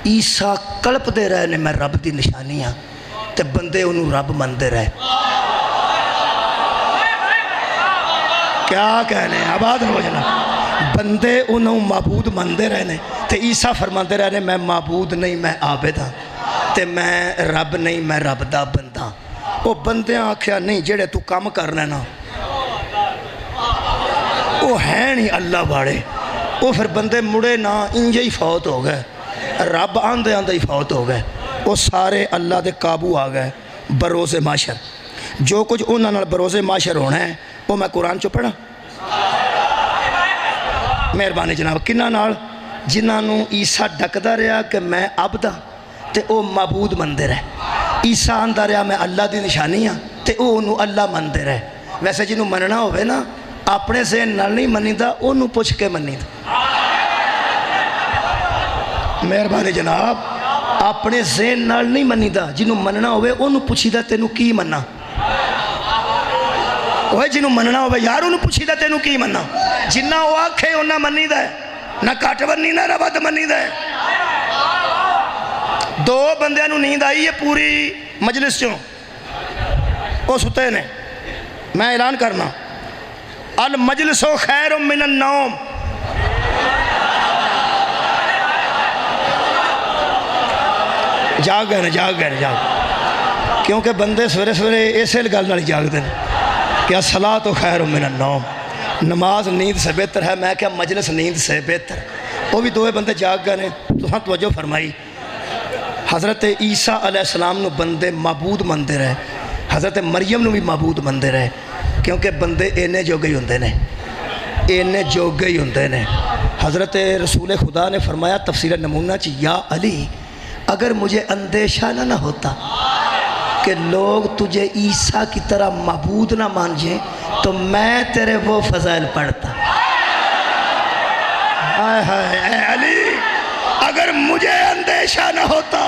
عیسیٰ کلپتے رہے نے میں رب دی نشانی ہاں تے بندے انہوں رب مندے رہے. کیا کہنے ہیں آباد ہو جنا. بندے انہوں معبود مندے رہے نے تے عیسیٰ فرماندے رہے نے میں معبود نہیں میں عابد ہاں تے میں رب نہیں میں رب دا بندہ. وہ بندے آکھیا نہیں جڑے تو کام کرنا نا وہ ہے نہیں اللہ باڑے. وہ پھر بندے مڑے نا انجے ہی فوت ہو گئے. رب آندے آندے ہی فوت ہو گئے. وہ سارے اللہ دے قابو آ گئے بروز معاشر. جو کچھ انہوں نے بروز معاشر ہونا ہے وہ میں قرآن چو پڑھا. مہربانی جناب کنہ نال جنہوں عیسیٰ ڈکدا رہا کہ میں عبد ہاں تے او معبود مندے رہے. عیسیٰ آندا رہا میں اللہ دی نشانی ہاں تے او انہوں اللہ مندے رہے. ویسے جنہوں مننا ہوئے نا اپنے سے نال نہیں منی دا انہوں پوچھ کے منی دا. مہربانی جناب اپنے ذہن نال نہیں منی دا جنہوں مننا ہوئے انہوں پوچھی دا تینوں کی مننا. وہ جنہوں مننا ہوئے یار انہوں پوچھی دا تینوں کی مننا. جنہ وہ آکھے انہوں منی دا ہے نہ کٹ ونی نہ ربط منی دا ہے. دو بندیاں نو نیند آئی ہے پوری مجلس چوں وہ ستے نے. میں اعلان کرنا المجلس خیر من النوم. جاگ گئے جاگ گئے جاگ. کیونکہ بندے سویرے سویرے ایسے گل نال جاگ دے کہ الصلاۃ خیر من النوم. نماز نیند سے بہتر ہے. میں کیا مجلس نیند سے بہتر. وہ بھی دو بندے جاگ گئے تو ہاں توجہ فرمائی. حضرت عیسیٰ علیہ السلام نو بندے معبود مندے رہے. حضرت مریم نو بھی معبود مندے رہے کیونکہ بندے اینے جو گئی ہوندے نے اینے جو گئی ہوندے نے. حضرت رسول خدا نے فرمایا تفسیر نمونہ چی یا علی اگر مجھے اندیشہ نہ ہوتا کہ لوگ تجھے عیسیٰ کی طرح معبود نہ مان جائیں تو میں تیرے وہ فضائل پڑھتا. اے علی اگر مجھے اندیشہ نہ ہوتا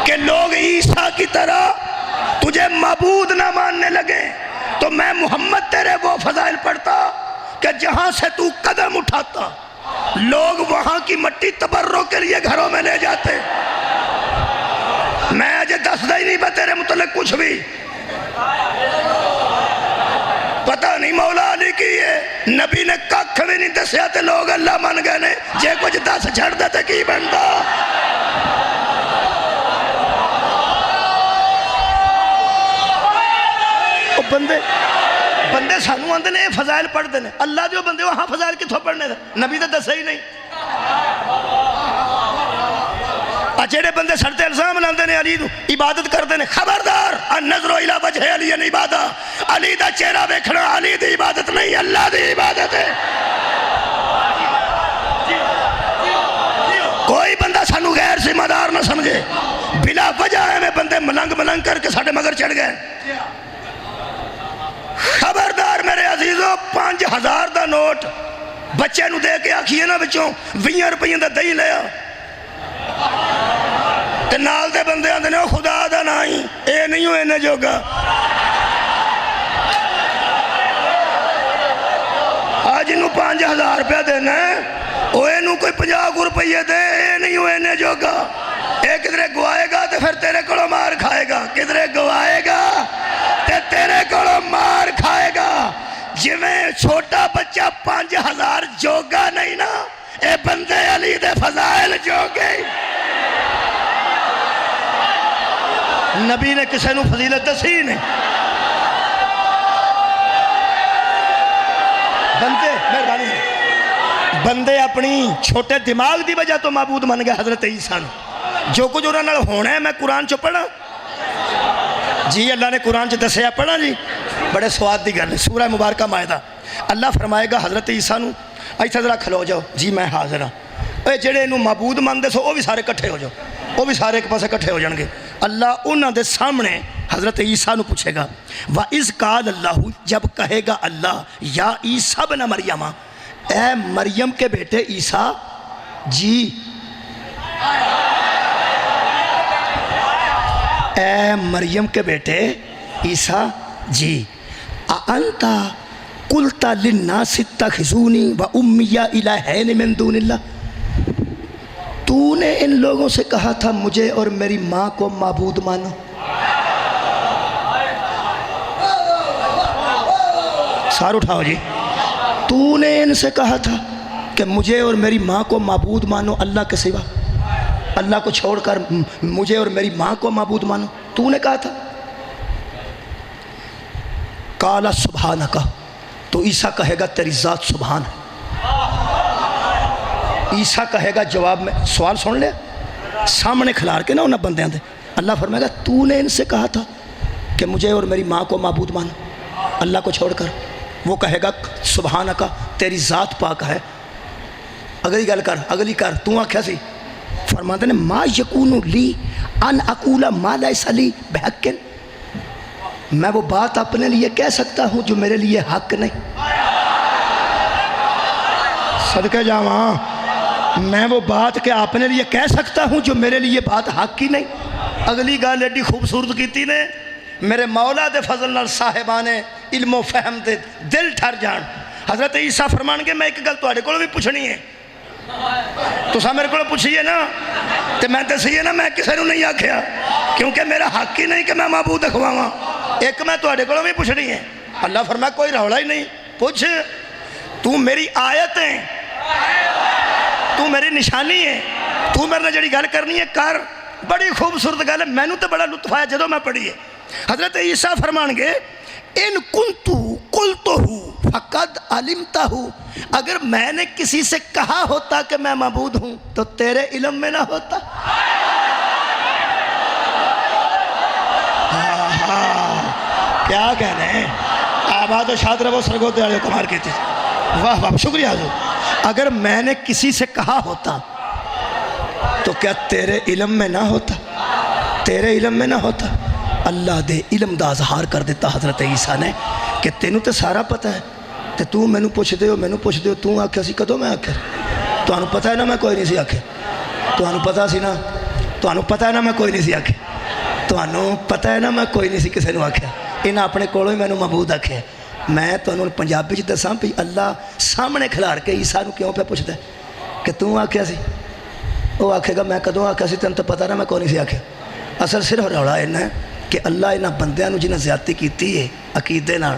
کہ لوگ عیسیٰ کی طرح تجھے معبود نہ ماننے لگے تو میں محمد تیرے وہ فضائل پڑھتا کہ جہاں سے تو قدم اٹھاتا لوگ وہاں کی مٹی تبرک کے لیے گھروں میں لے جاتے. میں آج دسدا ہی نہیں با تیرے متعلق کچھ بھی. پتہ نہیں مولا علی کی یہ نبی نے ککھ بھی نہیں دسیا تے لوگ اللہ من گئے نے. جے کچھ دس چھڑ دے تے کی بندا. بندے سانو آندے نے فضائل پڑھ دے نے. اللہ جو بندے وہاں فضائل کتھوں پڑھنے دے نبی تے دسے ہی نہیں. جڑے بندے سر تے الزام لاندے نے علی نو عبادت کردے نے خبردار النظر الی وجہ علی عبادت. علی دا چہرہ ویکھنا علی دی عبادت نہیں اللہ دی عبادت ہے. کوئی بندہ سانو غیر ذمہ دار نہ سمجھے. بلا وجہ ہے میں بندے ملنگ کر کے ساڑھے مگر چڑھ گئے. خبردار میرے عزیزوں 5000 دا نوٹ بچے نو دے کے آکھیے نا بچوں 20 روپیے دا دہی لیا تے نال دے بندے آندے نے خدا دا نہیں اے نہیں ہوئے نے جوگا. آج انہوں 5000 روپیہ دینا ہے اوے نو کوئی 50 روپیے دے اے نہیں ہوئے نے جوگا. اے کدھرے گوائے گا تے پھر تیرے کڑوں مار کھائے گا. کدھرے گوائے گا تے تیرے کڑوں مار کھائے گا. جی میں چھوٹا بچہ 5000 جوگا نہیں نا اے بندے علی دے فضائل جوگے. نبی نے کسے نو فضیلت دسی نے. بندے اپنی چھوٹے دماغ دی وجہ تو معبود من گئے حضرت عیسیٰ نے. جو کچھ انہوں نے ہونا ہے میں قرآن چو پڑھا جی. اللہ نے قرآن چو دسیا پڑھا جی. بڑے سواد دی گل ہے. سورہ مبارکہ مائدہ اللہ فرمائے گا حضرت عیسیٰ نو ایتھے ذرا کھلو جاؤ جی میں حاضر ہاں. اے جڑے انہوں معبود مندے سو وہ بھی سارے کٹھے ہو جاؤ. وہ بھی سارے ایک پاسے کٹھے ہو جان گے. اللہ انہوں دے سامنے حضرت عیسیٰ نو پوچھے گا وَإِذْ قَالَ اللَّهُ جب کہے گا اللہ یا عیسیٰ بن مریم اے مریم کے بیٹے عیسیٰ جی اے مریم کے بیٹے عیسیٰ جی اَأَنْتَ قُلْتَ لِلنَّاسِ اتَّخِذُونِي وَأُمِّيَ إِلَٰهَيْنِ مِن دُونِ اللَّهِ تو تو نے ان لوگوں سے کہا تھا مجھے اور میری ماں کو معبود مانو. سار اٹھاؤ جی. تو نے ان سے کہا تھا کہ مجھے اور میری ماں کو معبود مانو اللہ کے سوا, اللہ کو چھوڑ کر مجھے اور میری ماں کو معبود مانو. تو نے کہا تھا. قال سبحانک, تو عیسیٰ کہے گا تیری ذات سبحان ہے. عیسیٰ کہے گا جواب میں, سوال سن لے سامنے کھلار کے نا انہیں بندیاں دے. اللہ فرمائے گا تو نے ان سے کہا تھا کہ مجھے اور میری ماں کو معبود مانو اللہ کو چھوڑ کر. وہ کہے گا سبحانک, تیری ذات پاک ہے. اگلی گل کر, اگلی کر. تو آکھیا سی, فرماتے ہیں ما یکون لی ان اقول ما لیس لی بحق, میں وہ بات اپنے لیے کہہ سکتا ہوں جو میرے لیے حق نہیں. صدقے جاواں, میں وہ بات کہ اپنے لیے کہہ سکتا ہوں جو میرے لیے بات حق ہی نہیں. اگلی گل ایڈی خوبصورت کیتی نے, میرے مولا دے فضل نال صاحبان علم و فہم دے دل ٹھر جان. حضرت عیسیٰ فرمان کے میں ایک گل تواڈے کولوں بھی پوچھنی ہے, تساں میرے کو پوچھیے نا تے میں دسیے نا, میں کسے نوں نہیں آکھیا کیونکہ میرا حق ہی نہیں کہ میں معبود کھواواں. ایک میں تواڈے کولوں بھی پوچھنی ہے. اللہ فرمایا کوئی رولا ہی نہیں, پوچھ. تو میری آیت ہے, تو میری نشانی ہے, تو میرے جڑی گل کرنی ہے کر. بڑی خوبصورت گل ہے, مینوں تے بڑا لطف آیا جدوں میں پڑھی ہے. حضرت عیسیٰ فرمان گے ان کنتو قلتہ فقد علمتہ, اگر میں نے کسی سے کہا ہوتا کہ میں معبود ہوں تو تیرے علم میں نہ ہوتا. کیا کہنے ہیں, آباد و شاد رہو سرگوتے والے کمار کہتے ہیں. واہ واہ, شکریہ حضور. اگر میں نے کسی سے کہا ہوتا تو کیا تیرے علم میں نہ ہوتا, تیرے علم میں نہ ہوتا. اللہ دے علم دا اظہار کر دیتا حضرت عیسیٰ نے کہ تینوں تے سارا پتہ ہے, تے تو مینوں پوچھ دے ہو, مینوں پوچھ دے ہو. تو آکھیا سی کدوں میں آکھیا, تانوں پتہ ہے نا میں کوئی نہیں سی آکھیا, تانوں پتہ سی نا, تانوں پتہ ہے نا میں کوئی نہیں سی آکھیا, تانوں پتہ ہے نا میں کوئی نہیں سی کسے نوں آکھیا. انہاں اپنے کولوں ہی مینوں معبود آکھیا. میں تانوں پنجابی چ دساں بھی اللہ سامنے کھلار کے عیسیٰ نوں کیوں پہ پوچھدا ہے کہ تو آکھیا سی. وہ آکھے گا میں کدوں آکھیا سی, تینوں تو پتہ نا میں کوئی نہیں سی آکھیا. اصل صرف رولا اینا ہے کہ اللہ انہاں بندیاں نوں جنہاں زیادتی کیتی ہے عقیدے نال,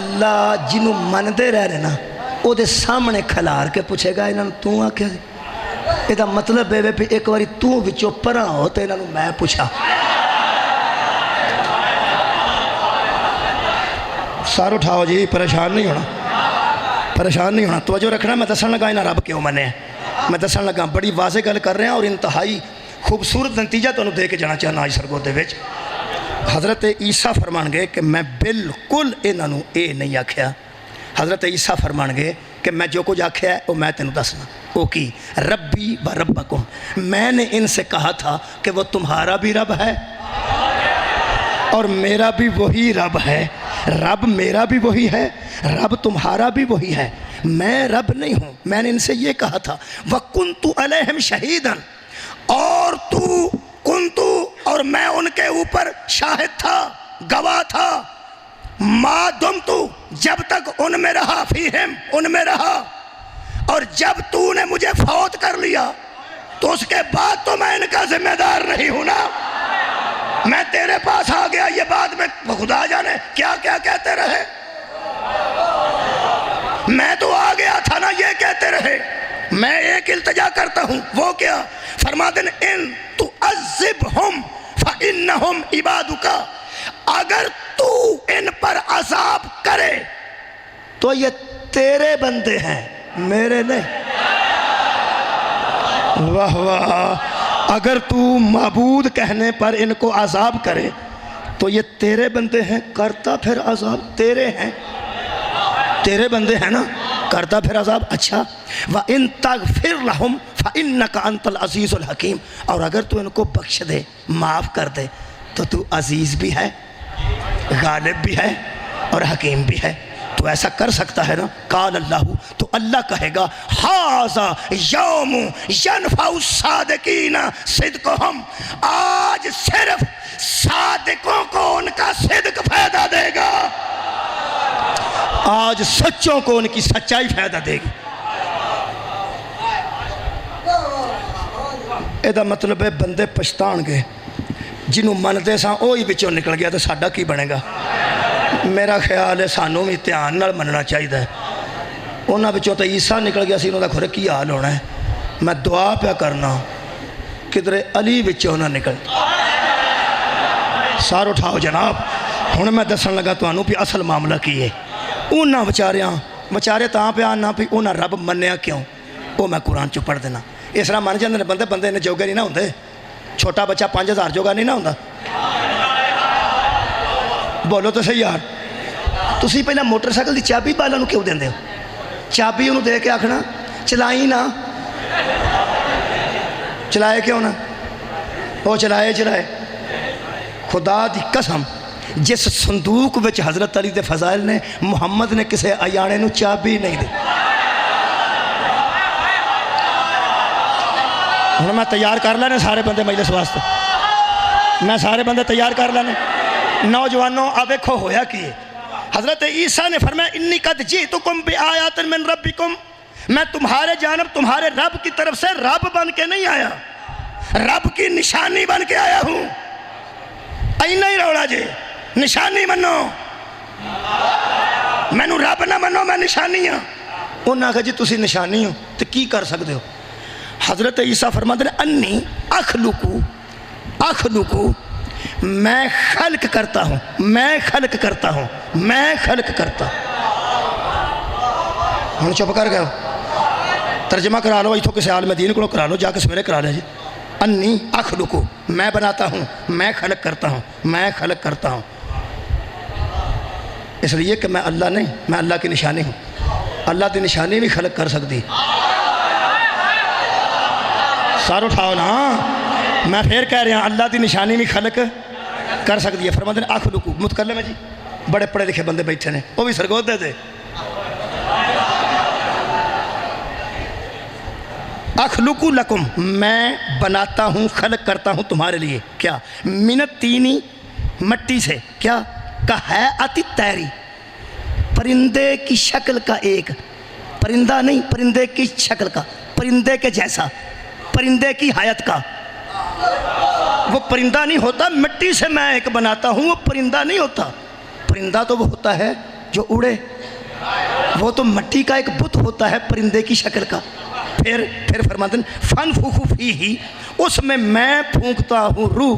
اللہ جنہوں مندے رہ رہے نا او دے سامنے کھلار کے پوچھے گا انہاں تو آکھیا سی. یہ دا مطلب ہے بھی ایک باری تو وچوں پراں ہو تے انہاں نوں میں پوچھا. سار اٹھاؤ جی, پریشان نہیں ہونا, پریشان نہیں ہونا. توجہ رکھنا, میں دسن لگا انہاں رب کیوں منے, میں دسن لگا بڑی واضح گل کر رہے ہیں اور انتہائی خوبصورت نتیجہ تانوں دے کے جانا چاہنا آج سرگوتے وچ. حضرت عیسیٰ فرمان گے کہ میں بالکل انہاں نوں اے نہیں آکھیا. حضرت عیسیٰ فرمان گے کہ میں جو کچھ آکھیا ہے وہ میں تینوں دسنا. وہ کی ربی و ربکم, میں نے ان سے کہا تھا کہ وہ تمہارا بھی رب ہے اور میرا بھی وہی رب ہے. رب میرا بھی وہی ہے, رب تمہارا بھی وہی ہے. میں رب نہیں ہوں. میں نے ان سے یہ کہا تھا وَكُنْتُ عَلَيْهِمْ شَهِيدًا, اور تو کنتو, اور میں ان کے اوپر شاہد تھا, گواہ تھا. ما دمتو, جب تک ان میں رہا, فیہم, ان میں رہا. اور جب تو نے مجھے فوت کر لیا تو اس کے بعد تو میں ان کا ذمہ دار نہیں ہوں نا. میں تیرے پاس آ گیا, یہ بعد میں خدا جانے کیا کیا کہتے رہے. میں تو آ گیا تھا نا, یہ کہتے رہے. میں ایک التجا کرتا ہوں, وہ کیا, فرماتے ہیں ان تعذبہم فإنہم عبادک, اگر تو ان پر عذاب کرے تو یہ تیرے بندے ہیں, میرے نہیں. واہ واہ, اگر تو معبود کہنے پر ان کو عذاب کرے تو یہ تیرے بندے ہیں, کرتا پھر عذاب تیرے ہیں, تیرے بندے ہیں نا, کرتا پھر عذاب. اچھا, وَإِن تَغْفِرْ لَهُمْ فَإِنَّكَ أَنْتَ الْعَزِيزُ الْحَكِيمُ, اور اگر تو ان کو بخش دے, معاف کر دے, تو عزیز بھی ہے, غالب بھی ہے اور حکیم بھی ہے. تو ایسا کر سکتا ہے نا. قال اللہ, تو اللہ کہے گا ھذا یوم ینفع الصادقین صدقہم, آج صرف صادقوں کو ان کا صدق فائدہ دے گا, آج سچوں کو ان کی سچائی فائدہ دے گی. یہ مطلب ہے بندے پچھتان گے جنہوں منتے ساں وہی بچوں نکل گیا تو ساڈا کی بنے گا؟ میرا خیال ہے سانوں بھی دھیان نال مننا چاہیے. انہاں بچوں تو عیسیٰ نکل گیا سی، انہوں دا کھورے کی حال ہونا ہے. میں دعا پیا کرنا کدھر علی بچوں نہ نکل. سار اٹھاؤ جناب. ہن میں دسن لگا تانوں بھی اصل معاملہ کی ہے. انہاں بچارے تاں پہ آنا بھی انہاں رب منیا کیوں، وہ میں قرآن چو پڑھ دینا. اس طرح من جاندے نے بندے نے جوگے نہیں نہ ہوندے. چھوٹا بچہ 5000 جوگا نہیں نہ ہوندا. بولو تو صحیح یار. تسی پہلے موٹر سائیکل دی چابی بالا نو کیوں دیندے ہو؟ چابی انہوں دے کے آکھنا چلائی نہ. چلائے کیوں نہ؟ وہ چلائے. خدا دی قسم جس صندوق وچ حضرت علی دے فضائل نے محمد نے کسے ایانے نو چابی نہیں دی. ہوں میں تیار کر لینے سارے بندے مجلس واسطے. میں سارے بندے تیار کر لینے. نوجوانوں اب دیکھو ہویا کی ہے. حضرت عیسیٰ نے فرمایا انی قد جئتکم بآیات من ربکم، میں تمہارے جانب تمہارے رب کی طرف سے رب بن کے نہیں آیا، رب کی نشانی بن کے آیا ہوں. اینا ہی روڑا جے نشانی منو. میں نو رب نہ منو، میں نشانی ہوں. انہوں نے کہا جی تسی نشانی ہو تو کی کر سکتے ہو؟ حضرت عیسیٰ فرماتے ہیں انی اخلقو میں خلق کرتا ہوں. ہوں چپ کر گئے. ترجمہ کرا لو اتھوں کسی عالم دین کو کرا لو، جا کے سویرے کرا لیا جی. انی اخلقو میں بناتا ہوں، میں خلق کرتا ہوں. اس لیے کہ میں اللہ نہیں، میں اللہ کی نشانی ہوں. اللہ کی نشانی بھی خلق کر سکتی. سار اٹھاؤ نا. میں پھر کہہ رہا ہوں اللہ کی نشانی بھی خلق کر سکتی ہے. فرماتے ہیں اخلقو متکلم ہے جی، بڑے پڑھے لکھے بندے بیٹھے نے، وہ بھی سرگودے تھے. اخلقو لکم میں بناتا ہوں، خلق کرتا ہوں تمہارے لیے. کیا؟ من الطین مٹی سے. کیا؟ کہیئۃ الطیر پرندے کی شکل کا. ایک پرندہ نہیں، پرندے کی شکل کا، پرندے کے جیسا، پرندے کی حیت کا. وہ پرندہ نہیں ہوتا. مٹی سے میں ایک بناتا ہوں، وہ پرندہ نہیں ہوتا. پرندہ تو وہ ہوتا ہے جو اڑے، وہ تو مٹی کا ایک بت ہوتا ہے پرندے کی شکل کا. پھر فرماتے ہیں فنفخوا فیہ اس میں پھونکتا ہوں روح.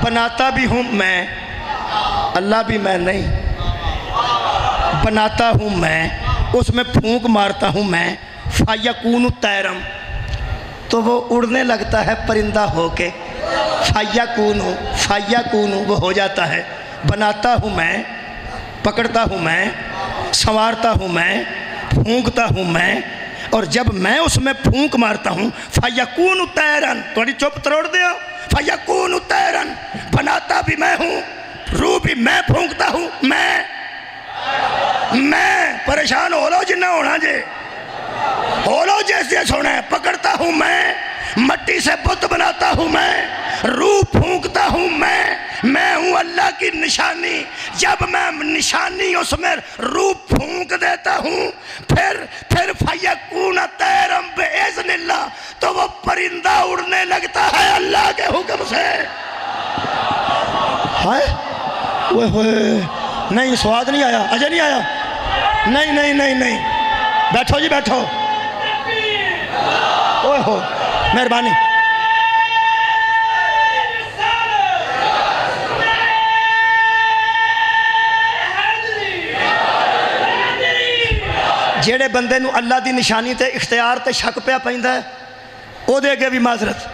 بناتا بھی ہوں میں، اللہ بھی میں نہیں. بناتا ہوں میں، اس میں پھونک مارتا ہوں میں. فیکون طیرا تو وہ اڑنے لگتا ہے پرندہ ہو کے. فیکون وہ ہو جاتا ہے. بناتا ہوں میں، پکڑتا ہوں میں، سنوارتا ہوں میں، پھونکتا ہوں میں. اور جب میں اس میں پھونک مارتا ہوں فیکون طیرا، تھوڑی چپ تروڑ دیا. فیکون طیرا بناتا بھی میں ہوں، روح بھی میں پھونکتا ہوں. میں پریشان ہو لو جنہ ہونا جے، ہو لو جیسے سونا ہے. پکڑتا ہوں میں، مٹی سے بت بناتا ہوں میں، روح پھونکتا ہوں میں ہوں اللہ کی نشانی. جب میں نشانی اس میں روح پھونک دیتا ہوں پھر فیکون طیرا باذن اللہ تو وہ پرندہ اڑنے لگتا ہے اللہ کے حکم سے. ہائے اوئے ہوئے، نہیں سواد نہیں آیا، اجے نہیں آیا. نہیں بیٹھو جی بیٹھو. اوہ ہو مہربانی. جیڑے بندے نو اللہ دی نشانی تے اختیار تے شک پیا پیندا ہے او دے اگے بھی معذرت.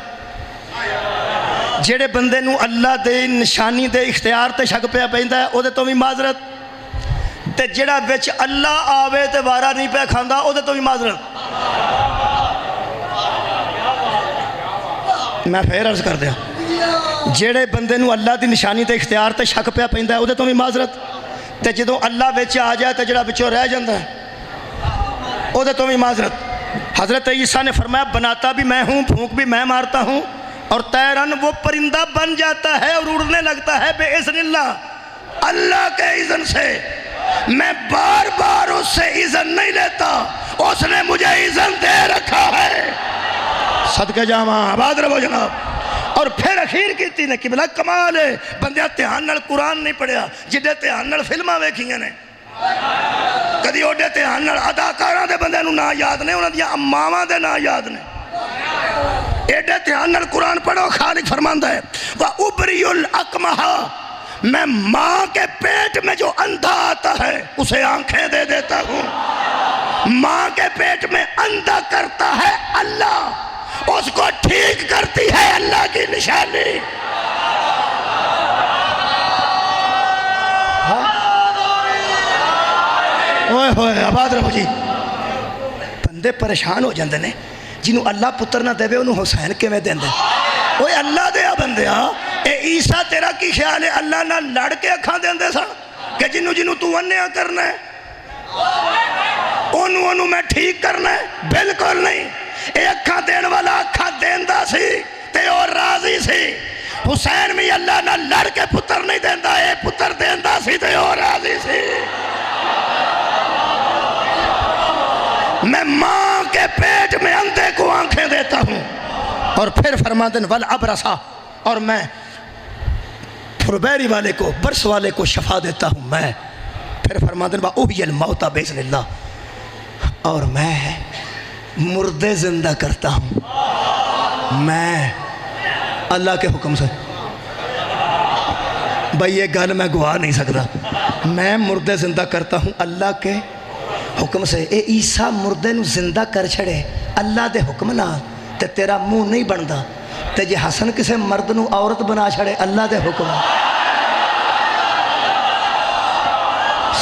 جیڑے بندے نو اللہ دے نشانی دے اختیار تے شک پیا پیندا ہے او دے تو بھی معذرت. تے جڑا وچ اللہ آوے تے وارا نہیں پیا کھاندا او دے تو بھی معذرت. میں پھر عرض کر دیا، جیڑے بندے نو اللہ دی نشانی تے اختیار تے شک پیا پیندا ہے او دے تو بھی معذرت. تے جدوں اللہ وچ آ جائے تے جڑا وچوں رہ جاندا ہے او دے تو بھی معذرت. حضرت عیسیٰ نے فرمایا بناتا بھی میں ہوں، پھونک بھی میں مارتا ہوں. اور طیرن وہ پرندہ بن جاتا ہے اور اڑنے لگتا ہے باذن اللہ، اللہ کے اذن سے. میں بار بار اس سے اذن نہیں لیتا، اس نے مجھے اذن دے رکھا ہے. صدقے جاواں آباد رہو جناب۔ اور پھر اخیر کیتی نے قبلہ کمال ہے، بندیا دھیان نال قرآن نہیں پڑھیا جڈے دھیان نال فلماں ویکھیاں نے، کدی اوڈے دھیان نال اداکاراں دے بندے نوں نا یاد نے، انہاں دیاں اماواں دے نا یاد نے۔ ایڈے دھیان نال قرآن پڑھو، خالق فرماندا ہے وَأُبْرِئُ الْأَكْمَحَ، میں ماں کے پیٹ میں جو اندھا آتا ہے اسے آنکھیں دے دیتا ہوں۔ ماں کے پیٹ میں اندھا کرتا ہے اللہ، اس کو ٹھیک کرتی ہے اللہ کی نشانی۔ اوئے ہوئے آباد رہو جی۔ بندے پریشان ہو جاندے نے جنہوں اللہ پتر نہ دے انہوں حسین کے میں دیں دے۔ اوئے اللہ دیا بندیا، اے عیسیٰ تیرا کی خیال ہے اللہ نہ لڑ کے اکھاں دیں دے سا کہ جنہوں تو ونیا کرنا ہے انہوں میں ٹھیک کرنا ہے؟ بالکل نہیں۔ اے اکھاں دین والا اکھاں دین دا سی تے اور راضی سی۔ حسین میں اللہ نہ لڑ کے پتر نہیں دین دا، اے پتر دین دا سی تے اور راضی سی۔ میں ماں کے پیٹ میں اندھے کو آنکھیں دیتا ہوں، اور پھر فرماندن والابرصا، اور میں پھربیری والے کو، برس والے کو شفا دیتا ہوں میں۔ پھر فرماندن وَأُحْيِي الْمَوْتَى بِإِذْنِ اللَّهِ، اور میں مردے زندہ کرتا ہوں میں اللہ کے حکم سے۔ بھئی یہ گل میں گوا نہیں سکتا، میں مردے زندہ کرتا ہوں اللہ کے حکم سے۔ اے عیسیٰ مردے نو زندہ کر چھڑے اللہ دے حکم نہ تے تیرا منہ نہیں بندا، تے جے حسن کسے مرد نو عورت بنا چھڑے اللہ دے حکم،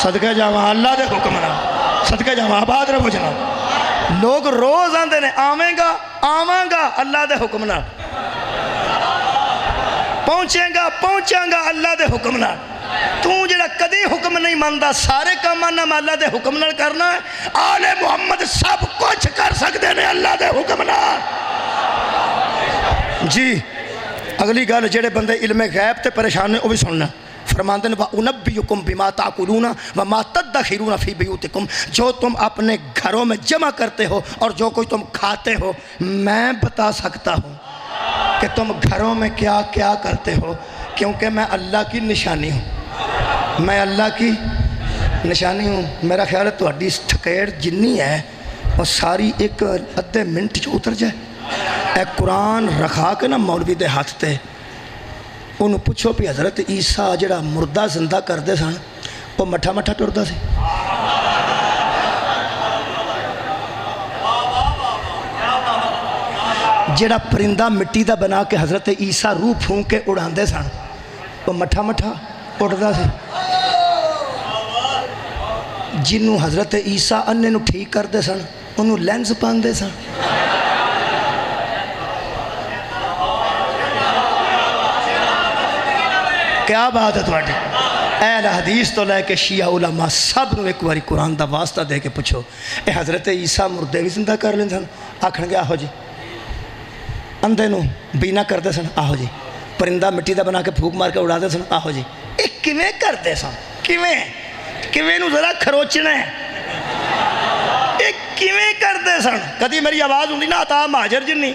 صدقہ جاواں اللہ دے حکم نہ، صدقہ جاواں آباد رہو جناب۔ لوگ روز آندے نے آویں گا آواں گا اللہ دے حکم نہ، پہنچیں گا اللہ دے حکم نہ۔ تو جڑا کدی حکم نہیں ماندا سارے کاماں نہ اللہ دے حکم نہ کرنا ہے، آل محمد سب کچھ کر سکتے نے اللہ دے حکم نہ۔ جی اگلی گل جڑے بندے علم غیب تے پریشان نے وہ بھی سننا۔ فرماندن وَأُنَبِّئُكُمْ بِمَا تَأْكُلُونَ وَمَا تَدَّخِرُونَ فِي بِيُوتِكُمْ، جو تم اپنے گھروں میں جمع کرتے ہو اور جو کوئی تم کھاتے ہو میں بتا سکتا ہوں کہ تم گھروں میں کیا کیا کرتے ہو، کیونکہ میں اللہ کی نشانی ہوں، میں اللہ کی نشانی ہوں۔ میرا خیال ہے تو حدیث تھکیڑ جنی ہے وہ ساری ایک ادھے منٹ جو اتر جائے۔ اے قرآن رکھا کے نا مولوی دے ہاتھ تے انہوں پوچھو پی حضرت عیسیٰ جڑا مردہ زندہ کر دے سن وہ مٹھا مٹھا ٹردہ سی؟ جڑا پرندہ مٹی دا بنا کے حضرت عیسیٰ روح پھونک کے اڑان دے سن وہ مٹھا مٹھا اڑدہ سی؟ جنہوں حضرت عیسیٰ انہیں نو ٹھیک کر دے سن انہوں لینز پان دے سن؟ کیا بات ہے تمہاری؟ اہل حدیث تو لے کے شیعہ علماء سب نو ایک باری قرآن دا واسطہ دے کے پوچھو اے حضرت عیسیٰ مردے بھی زندہ کر لیں سن؟ آکھن گے آہو جی۔ اندھے نو بینا کر دے سن؟ آہو جی۔ پرندہ مٹی دا بنا کے پھوک مار کے اڑا دے سن؟ آہو جی۔ ایک کیویں کر دے سن؟ کیویں نو ذرا کھروچنا ہے، ایک کیویں کر دے سن؟ کدی میری آواز ہوندی نا عطا مہاجر جنی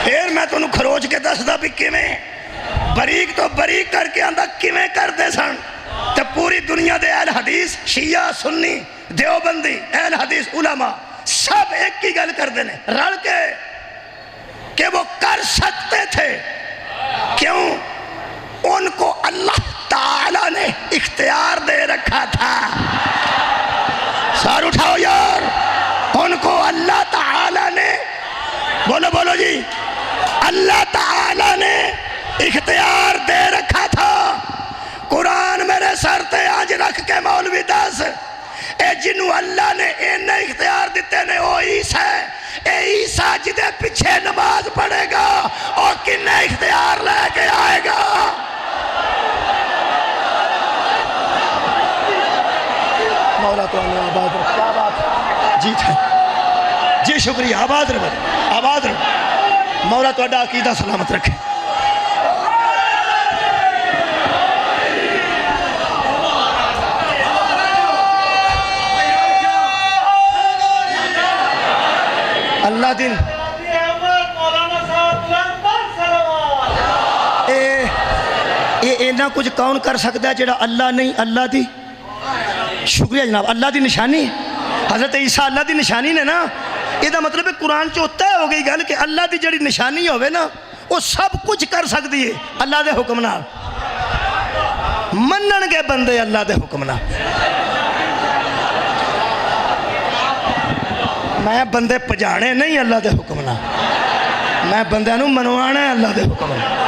پھر میں تو انہوں کھروچ کے دسدا بھی کیویں بریک تو بریک کر کے آندہ کیویں کر دے سن۔ تو پوری دنیا دے اہل حدیث شیعہ سنی دیوبندی اہل حدیث علماء سب ایک کی گل کر دینے رل کے کہ وہ کر سکتے تھے، کیوں؟ ان کو اللہ تعالیٰ نے اختیار دے رکھا تھا۔ سار اٹھاؤ یار، ان کو اللہ تعالیٰ نے، بولو بولو جی، اللہ تعالیٰ نے اختیار دے رکھا تھا۔ قرآن میرے سر تے آج رکھ کے مولوی دس اے جنہوں اللہ نے انہیں اختیار دیتے نے وہ عیسیٰ ہے، اے عیسیٰ جدے پیچھے نماز پڑھے گا اور کنہیں اختیار لے کے آئے گا؟ مولا تو اللہ آباد رکھ، کیا بات جی تھے جی، شکریہ، آباد رکھ، آباد رکھ، مولا تو اڈا عقیدہ سلامت رکھے۔ اللہ دن یہ اینا کچھ کون کر سکتا ہے جڑا اللہ نہیں؟ اللہ دی شکریہ جناب، اللہ دی نشانی ہے۔ حضرت عیسیٰ اللہ دی نشانی نے نا، یہ مطلب ہے قرآن چوتا ہو گئی گل کہ اللہ دی جڑی نشانی ہوئے نا وہ سب کچھ کر سکتی ہے اللہ دے حکم نال، منن گے بندے اللہ دے حکم نال۔ میں بندے پجانے نہیں اللہ دے حکم نال، میں بندے نو منوانا ہے اللہ دے حکم نال۔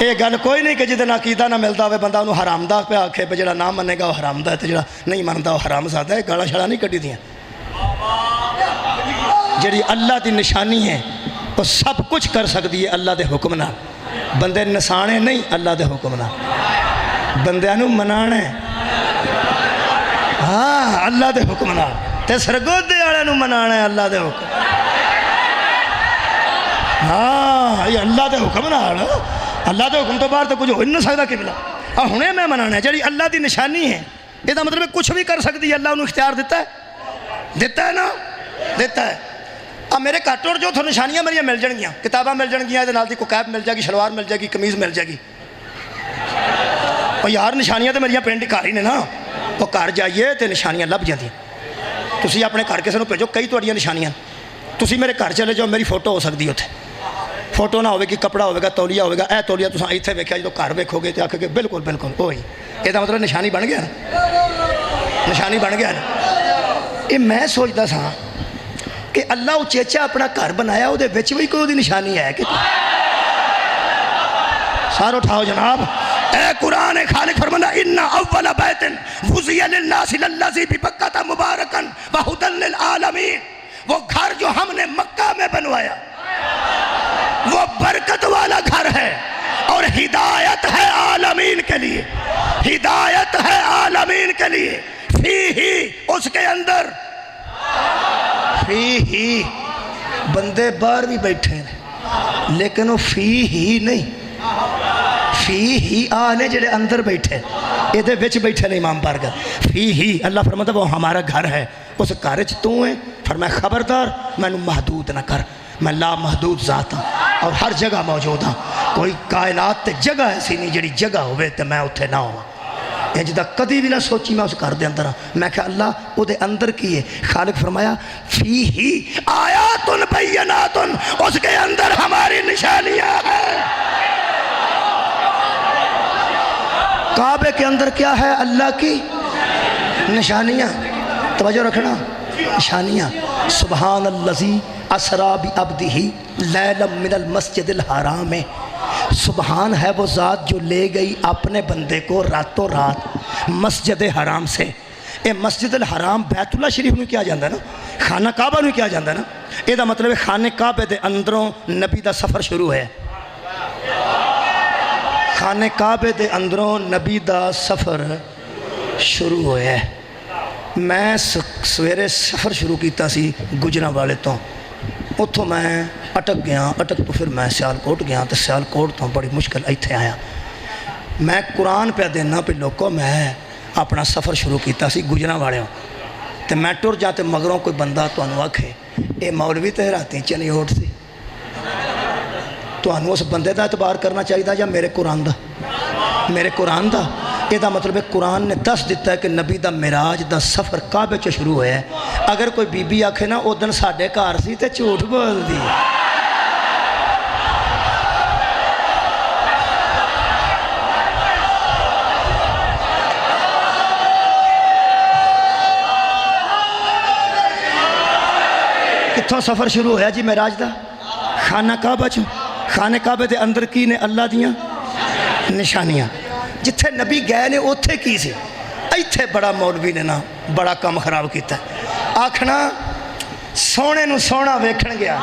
یہ گل کوئی نہیں کہ جدے عقیدہ نہ ملتا ہوئے بندہ انہوں حرام دا پہ آکھے پہ جڑا نہ منے گا وہ حرام دا ہے تو جڑا نہیں منتا وہ حرام زادہ ہے۔ گالا شڑا نہیں کٹی دیا، جڑی اللہ دی نشانی ہے وہ سب کچھ کر سکتی ہے اللہ دے حکم نال۔ بندے نسانے نہیں اللہ دے حکم نال، بندے انہوں منانے ہاں اللہ دے حکم نال، تے سرگودے آلے انہوں منانے اللہ دے حکم ہاں یہ اللہ دے حکم نال۔ اللہ دے حکم تو باہر تو کچھ ہو نہیں سکتا قبلہ، اور ہنے میں منانا ہے جڑی اللہ دی نشانی ہے۔ یہ مطلب ہے کچھ بھی کر سکتی ہے، اللہ انہوں اختیار دیتا ہے نا، دیتا ہے۔ اب میرے کٹوڑ جو تھو نشانیاں میری مل جان گیاں، کتاباں مل جان گیاں، نال دی کو کیپ مل جائے گی، شلوار مل جائے گی، قمیض مل جائے گی۔ اور یار نشانیاں تو میری پنڈ گھر ہی نے نا، وہ گھر جائیے تو نشانیاں لب جاندیاں۔ تسی اپنے گھر کسی نوں بھیجو کئی تہاڈیاں نشانیاں، تسی میرے گھر چلے جاؤ میری فوٹو ہو سکتی اتنے، فوٹو نہ ہوئے گی، کپڑا ہوئے گا، تولیہ ہوئے گا، اے تولیہ تساں ایتھے ویکھیا جدوں گھر ویکھو گے تو آکھو گے بالکل بالکل وہی۔ یہ مطلب نشانی بن گیا نا، نشانی بن گیا نا۔ یہ میں سوچتا سا کہ اللہ اچیچا اپنا گھر بنایا وہ بھی کوئی نشانی ہے کہ سارے اٹھاؤ جناب۔ اے قرآن خالق فرمانا ان اول بیت وضع للناس للذی ببکۃ مبارکا وہدی للعالمین، وہ گھر جو ہم نے مکہ میں بنوایا وہ برکت والا گھر ہے اور ہدایت ہے عالمین کے لیے، ہدایت ہے عالمین کے لیے۔ فی ہی اس کے اندر، فی ہی بندے باہر بھی بیٹھے ہیں لیکن وہ فی ہی نہیں، فی ہی آنے جڑے اندر بیٹھے یہ دے وچ بیٹھے نہیں امام بارگاہ۔ فی ہی اللہ فرماتا وہ ہمارا گھر ہے، اس گھر وچ تو ہے، فرمایا خبردار میں نے محدود نہ کر، میں لا محدود ذات ہوں اور ہر جگہ موجود ہوں۔ کوئی کائنات تے جگہ ایسی نہیں جڑی جگہ ہوئے تے میں اتھے نہ ہوں۔ یہ جدہ کدی بھی نہ سوچی میں اس گھر دے اندر ہوں، میں کہا اللہ وہ دے اندر کی ہے۔ خالق فرمایا فی ہی آیات بینات، اس کے اندر ہماری نشانیاں ہیں۔ کعبے کے اندر کیا ہے؟ اللہ کی نشانیاں، توجہ رکھنا، نشانیاں۔ سبحان اللذی اسرا بعبدہ لیلا من المسجد الحرام، سبحان ہے وہ ذات جو لے گئی اپنے بندے کو راتوں رات مسجد حرام سے۔ اے مسجد الحرام بیت اللہ شریف میں کیا جاندہ نا، خانہ کعبہ میں کیا جاندہ نا، یہ دا مطلب ہے خانہ کعبے دے اندروں نبی دا سفر شروع ہے، خانہ کعبے دے اندروں نبی دا سفر شروع ہویا ہے۔ میں سویرے سفر شروع کیتا سی گجرا والے تو، اتھوں میں اٹک گیا، اٹک تو پھر میں سیالکوٹ گیا تو سیالکوٹ تو بڑی مشکل ایتھے آیا۔ میں قرآن پہ دینا پہ لوگوں میں اپنا سفر شروع کیتا سی گجرا والے ہوں، تو میں ٹر جاتے مگروں کوئی بندہ تو انہوں آکھے اے مولوی تے راتی چنی ہوٹ سی، تو انہوں اس بندے دا اعتبار کرنا چاہیے دا یا میرے قرآن دا؟ میرے قرآن دا۔ یہ دا مطلب ہے قرآن نے دس دیتا ہے کہ نبی دا معراج دا سفر کعبے چ شروع ہویا ہے۔ اگر کوئی بی بی آکھے نا او دن ساڈے گھر سی تے جھوٹ بول دی۔ کتھوں سفر شروع ہویا جی معراج دا؟ خانہ کعبہ چوں۔ خانہ کعبے دے اندر کی نے اللہ دیاں نشانیاں، جتھے نبی گئے نے اوتھے کی سی، ایتھے بڑا مولوی نے نا بڑا کام خراب کیتا ہے، آکھنا سونے نو سونا ویکھن گیا،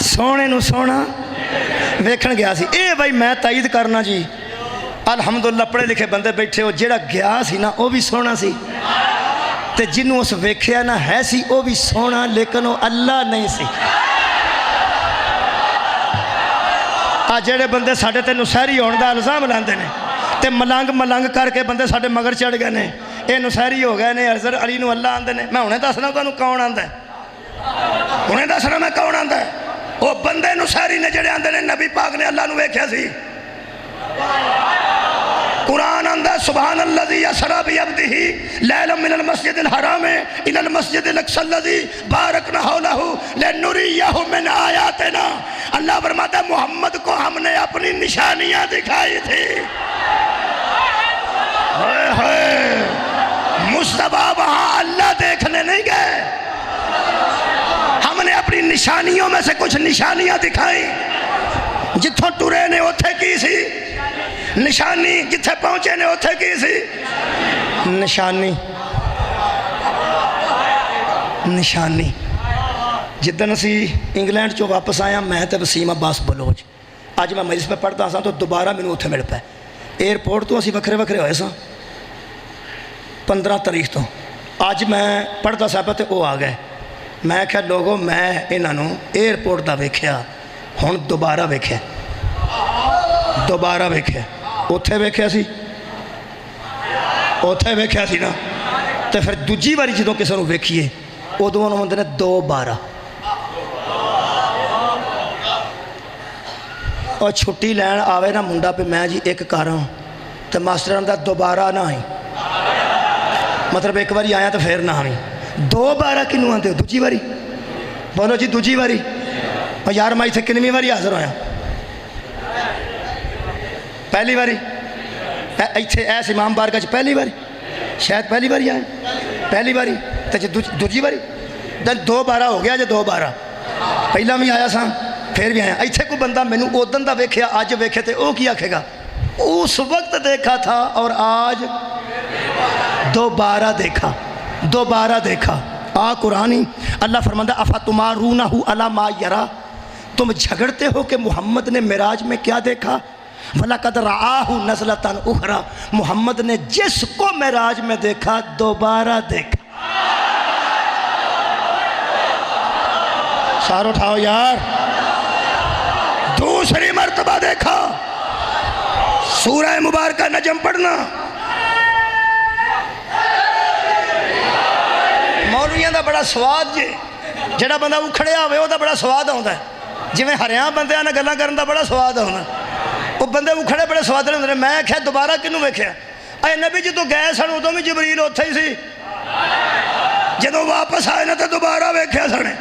سونے نو سونا ویکھن گیا سی۔ اے بھائی میں تائید کرنا جی، الحمدللہ پڑھے لکھے بندے بیٹھے ہو، جیڑا گیا سی نا وہ بھی سونا سی، تے جنوں اس ویکھیا نا ہے سی وہ بھی سونا، لیکن وہ اللہ نہیں سی۔ جڑے بندے ساڑھے تے نسیری ہونے دا الزام لاندے نے تے ملنگ ملنگ کر کے بندے ساڑھے مگر چڑھ گئے نے، اے نسیری ہو گئے نے، حضرت علی نو اللہ آندے نے۔ میں انہیں دسنا تو انہوں کون آندہ ہے، انہیں دسنا میں کون آندہ ہے، وہ بندے نصیری نے جڑے آندے نے نبی پاک نے اللہ نو ویکھیا سی قرآن آندہ سبحان الذی اسری بعبدہ لیلا من المسجد الحرام الی المسجد الاقصی الذی بارکنا حولہ لنریہ من آیاتنا اللہ فرماتا ہے محمد کو ہم نے اپنی نشانیاں دکھائی تھی مصطفیٰ وہاں اللہ دیکھنے نہیں گئے ہم نے اپنی نشانیوں میں سے کچھ نشانیاں دکھائیں جتھوں ٹرے نے اتھے کی سی نشانی جتھے پہنچے نے اتھے کی سی نشانی جدن اسی انگلینڈ چو واپس آیا میں تے وسیم عباس بلوچ آج میں مجلس پہ پڑھتا سا تو دوبارہ میں اتھے مل پہ ایئرپورٹ تو اسی وکھرے وکھرے ہوئے سا 15 تاریخ تو آج میں پڑھتا سا پہ تے وہ آ گئے میں کہا لوگوں میں انہوں ایئرپورٹ دا ویکھیا ہون دوبارہ ویکھیا اتھے ویکھیا سی نا تے پھر دوجی باری جدوں کسے نو ویکھیے ادوں انہوں نے 2-12 اور چھٹی لین آوے نا منڈا پہ میں جی ایک کار ہوں تو ماسٹر اندر دوبارہ نہ آئیں مطلب ایک باری آیا تو پھر نہ آئیں 2-12 کنوں آتے ہو دوجی باری بولو جی دوجی باری اور یار میں تھے کنویں باری حاضر ہویا پہلی باری ایتھے ایس امام بارگاہ چ پہلی باری شاید پہلی باری آئے پہلی باری تو دوجی باری 2-12 ہو گیا جی 2-12 پہلا بھی آیا سا پھر بھی آیا ایتھے کو بندہ مینوں اودن دا ویکھیا آج ویکھے تے او کیا کہے گا اس وقت دیکھا تھا اور آج دوبارہ دیکھا قرآنی اللہ فرماندہ افتمارونہ علی ما یرا تم جھگڑتے ہو کہ محمد نے معراج میں کیا دیکھا وَلَقَدْ رَآهُ نَزْلَةً أُخْرَى محمد نے جس کو معراج میں دیکھا دوبارہ دیکھا سار اٹھاؤ یار دوسری مرتبہ دیکھا سورہ مبارکہ نجم پڑھنا مولویاں دا بڑا سواد جے جڑا بندہ اکھڑیا ہوئے وہ دا بڑا سواد ہوتا ہے جی میں ہریاں بندے آنا گلاں کرن دا بڑا سواد ہوتا ہے وہ بندے اکھڑے بڑے سواد ہوتے ہیں میں کہا دوبارہ کنوں ویکھیا اے نبی جی تو گئے سن ادوں بھی جبریل اتھے ہی سی جدوں واپس آئے نا تو دوبارہ ویکھیا سنے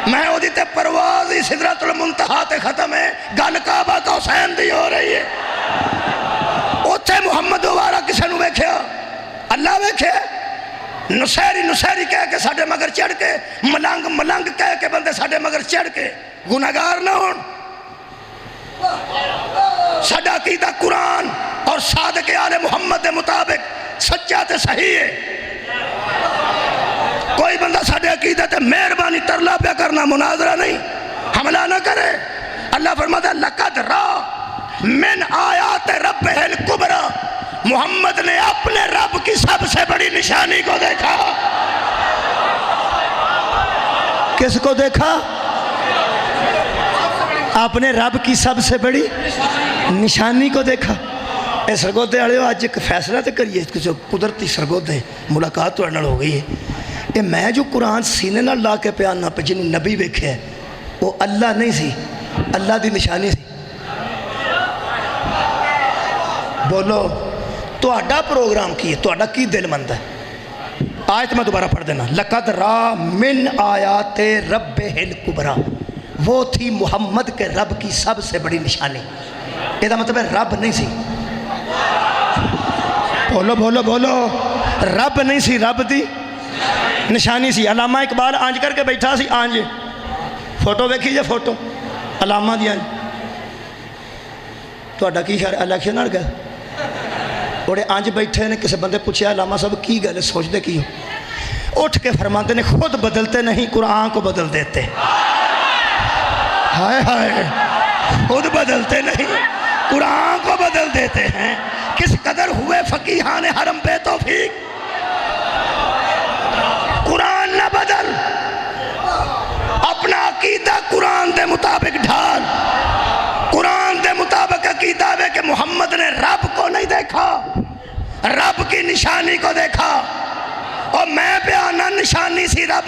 میں وہ دیتے پرواز ہی سدرۃ المنتہا تے ختم ہے گل کعبہ کا حسین دی ہو رہی ہے اتھے محمد دوبارہ کسے نو ویکھیا اللہ ویکھے نصیری کہہ کے ساڑھے مگر چڑھ کے ملنگ کہہ کے بندے ساڑھے مگر چڑھ کے گناہگار نہ ہون ساڑھا عقیدہ قرآن اور صادق آل محمد دے مطابق سچا تے صحیح ہے کوئی بندہ ساڑھے عقیدہ تے مہربانی ترلا پہ کرنا مناظرہ نہیں حملہ نہ کرے اللہ فرماتا ہے لَقَدْ رَا مِنْ آیات رَبِّهِ الْكُبْرَى محمد نے اپنے رب کی سب سے بڑی نشانی کو دیکھا کس کو دیکھا اپنے رب کی سب سے بڑی نشانی کو دیکھا اے سرگودے آڑے ہو آج ایک فیصلہ تے کریے قدرتی سرگودے ملاقات تو اڑنال ہو گئی ہے اے میں جو قرآن سینے نہ لا کے پیاننا پہ جنہوں نبی بیکھے ہے وہ اللہ نہیں سی اللہ دی نشانی سی بولو تو اڈا پروگرام کی ہے تو اڈا کی دل مند ہے آیت میں دوبارہ پڑھ دینا لَقَدْ رَا مِنْ آیات رَبِّهِ الْكُبْرَى وہ تھی محمد کے رب کی سب سے بڑی نشانی یہ دا مطلب ہے رب نہیں سی بولو رب نہیں سی رب دی نشانی سی علامہ اقبال آنج کر کے بیٹھا سی آنج فوٹو ویکھی جے فوٹو علامہ دی آنج تو اڈا کی خیال الیکشن اڑ گیا بڑے آنج بیٹھے نے کسی بندے پوچھے علامہ صاحب کی گلے سوچ دے کی ہو اٹھ کے فرماتے نے خود بدلتے نہیں قرآن کو بدل دیتے ہائے ہائے خود بدلتے نہیں قرآن کو بدل دیتے ہیں کس قدر ہوئے فقیہان حرم بے توفیق قرآن نہ بدل اپنا عقیدہ قرآن دے مطابق ڈھال قرآن دے مطابق عقیدہ ہے کہ محمد نے رب کو نہیں دیکھا رب کی نشانی کو دیکھا اور میں بیانہ نشانی سی رب